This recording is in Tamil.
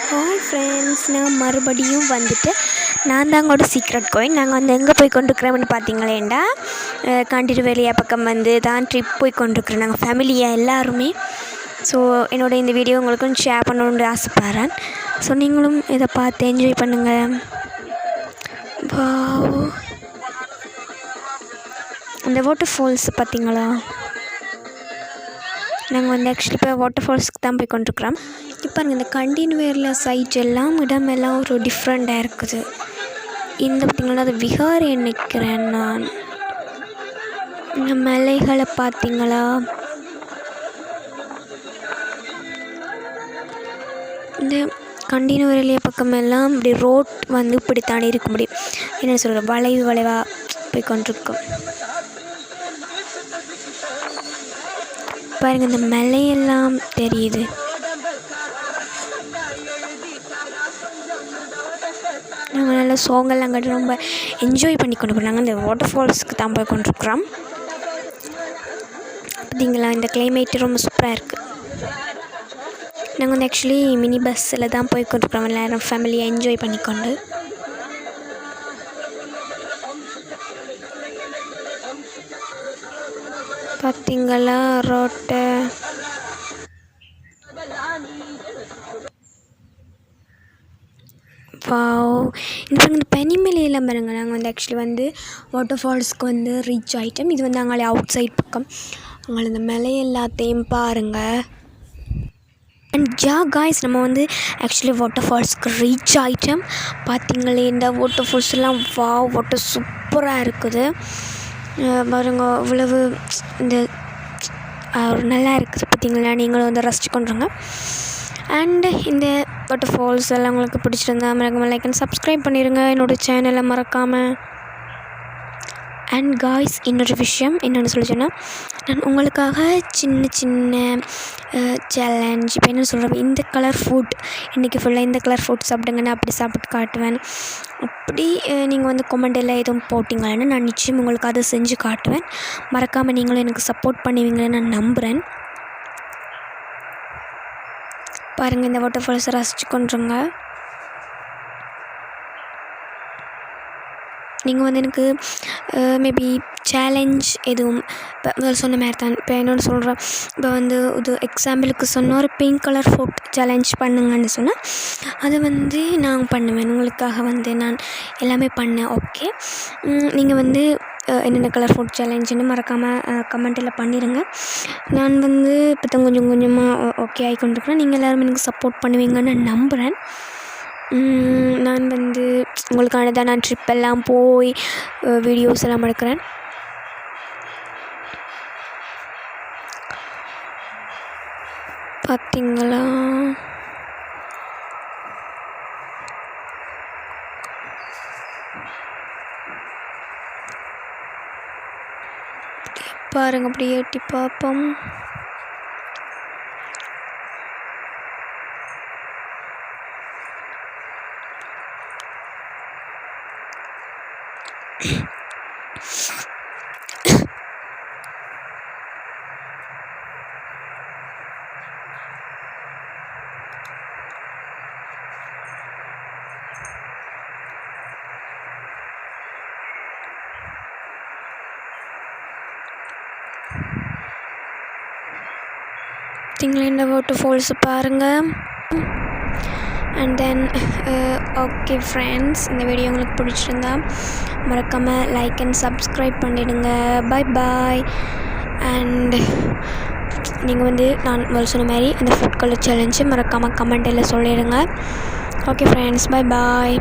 ஹாய் ஃப்ரெண்ட்ஸ், நான் மறுபடியும் வந்துட்டு நான் தான் உங்களோட சீக்ரெட் கோயின். நாங்கள் வந்து எங்கே போய் கொண்டிருக்கிறோம்னு பார்த்தீங்களேண்டா, காண்டிருவேலியா பக்கம் வந்து தான் ட்ரிப் போய் கொண்டிருக்கிறோம் நாங்கள் ஃபேமிலியாக எல்லாருமே. ஸோ என்னோடய இந்த வீடியோ உங்களுக்கும் ஷேர் பண்ணணுன்னு ஆசைப்பட்றேன். ஸோ நீங்களும் இதை பார்த்து என்ஜாய் பண்ணுங்கள். வாவ், அந்த வாட்டர் ஃபால்ஸ் பார்த்தீங்களா? நாங்கள் வந்து ஆக்சுவலி இப்போ வாட்டர் ஃபால்ஸுக்கு தான் போய் கொண்டிருக்கிறோம். இப்போ இந்த கண்டினியூவேரில் சைட் எல்லாம் இடமெல்லாம் ஒரு டிஃப்ரெண்ட்டாக இருக்குது. இந்த பார்த்திங்கன்னா அது விகாரி நினைக்கிறேன் நான். இந்த மலைகளை பார்த்தீங்களா? இந்த கண்டினியூவேரியா பக்கமெல்லாம் இப்படி ரோட் வந்து இப்படி தானே இருக்க முடியும். என்ன சொல்கிற, வளைவாக போய் கொண்டிருக்கோம். பாருங்கள், இந்த மலையெல்லாம் தெரியுது. நாங்கள் நல்லா சாங்கெல்லாம் கட்டி ரொம்ப என்ஜாய் பண்ணி கொண்டு போகிறாங்க. இந்த வாட்டர் ஃபால்ஸுக்கு தான் போய் கொண்டிருக்கிறோம். பார்த்தீங்களா, இந்த கிளைமேட்டு ரொம்ப சூப்பராக இருக்குது. நாங்கள் வந்து ஆக்சுவலி மினி பஸ்ஸில் தான் போய் கொண்டிருக்கிறோம் எல்லாரும் ஃபேமிலியாக என்ஜாய் பண்ணிக்கொண்டு. பார்த்தீங்களா ரோட்டை? வாவ், இந்த பனிமலையெல்லாம் பாருங்க. நாங்கள் வந்து ஆக்சுவலி வந்து வாட்டர் ஃபால்ஸ்க்கு வந்து ரீச் ஆகிட்டோம். இது வந்து அங்கே அவுட் சைட் பக்கம். அங்கே இந்த மலை எல்லாத்தையும் பாருங்கள். அண்ட் காய்ஸ், நம்ம வந்து ஆக்சுவலி வாட்டர் ஃபால்ஸ்க்கு ரீச் ஆகிட்டோம். பார்த்தீங்களே, இந்த வாட்டர் ஃபால்ஸ் எல்லாம் வாட்டர் சூப்பராக இருக்குது பாருங்க. இவ்வளவு இந்த நல்லா இருக்குது பார்த்தீங்களா? நீங்களும் வந்து ரசிச்சு கொண்டுருங்க. அண்டு இந்த வாட்டர் ஃபால்ஸ் எல்லாம் உங்களுக்கு பிடிச்சிருந்தா மறக்காமல் லைக் அண்ட் சப்ஸ்கிரைப் பண்ணிடுங்க என்னோடய சேனலை மறக்காமல். அண்ட் காய்ஸ், இன்னொரு விஷயம் என்னென்னு சொல்லி சொன்னால், நான் உங்களுக்காக சின்ன சின்ன சேலஞ்ச் இப்போ என்ன சொல்கிறேன், இந்த கலர் ஃபுட் இன்றைக்கி ஃபுல்லாக இந்த கலர் ஃபுட் சாப்பிடுங்கன்னு அப்படி சாப்பிட்டு காட்டுவேன். அப்படி நீங்கள் வந்து கொமெண்டில் எதுவும் போட்டிங்கன்னு நான் நிச்சயம் உங்களுக்கு அதை செஞ்சு காட்டுவேன். மறக்காமல் நீங்களும் எனக்கு சப்போர்ட் பண்ணுவீங்கன்னு நான் நம்புகிறேன். பாருங்கள், இந்த வாட்டர் ஃபால்ஸை ரசிச்சு கொண்டுருங்க. நீங்கள் வந்து எனக்கு மேபி சேலஞ்ச் எதுவும் இப்போ சொன்ன மாதிரி தான். இப்போ என்னோட சொல்கிறேன், இப்போ வந்து இது எக்ஸாம்பிளுக்கு சொன்னால் ஒரு பிங்க் கலர் ஃபுட் சேலஞ்ச் பண்ணுங்கன்னு சொன்னால் அதை வந்து நான் பண்ணுவேன். உங்களுக்காக வந்து நான் எல்லாமே பண்ணேன். ஓகே, நீங்கள் வந்து என்னென்ன கலர் ஃபுட் சேலஞ்சுன்னு மறக்காமல் கமெண்ட்டில் பண்ணிடுங்க. நான் வந்து இப்போ தான் கொஞ்சம் கொஞ்சமாக ஓகே ஆகி கொண்டிருக்கிறேன். நீங்கள் எல்லோரும் எனக்கு சப்போர்ட் பண்ணுவீங்கன்னு நான் நம்புகிறேன். நான் வந்து உங்களுக்கான தான் நான் ட்ரிப்பெல்லாம் போய் வீடியோஸ் எல்லாம் எடுக்கிறேன். பார்த்தீங்களா? பாருங்கள், அப்படி ஏட்டி பார்ப்போம். பார்த்தீங்களா, இந்த வாட்டர் ஃபால்ஸை பாருங்கள். அண்ட் தென் ஓகே ஃப்ரெண்ட்ஸ், இந்த வீடியோ உங்களுக்கு பிடிச்சிருந்தா மறக்காமல் லைக் அண்ட் சப்ஸ்கிரைப் பண்ணிவிடுங்க. பாய். அண்ட் நீங்கள் வந்து நான் சொன்ன மாதிரி அந்த ஃபுட் கலர் சேலஞ்சு மறக்காமல் கமெண்ட்டில் சொல்லிடுங்க. ஓகே ஃப்ரெண்ட்ஸ், பாய்.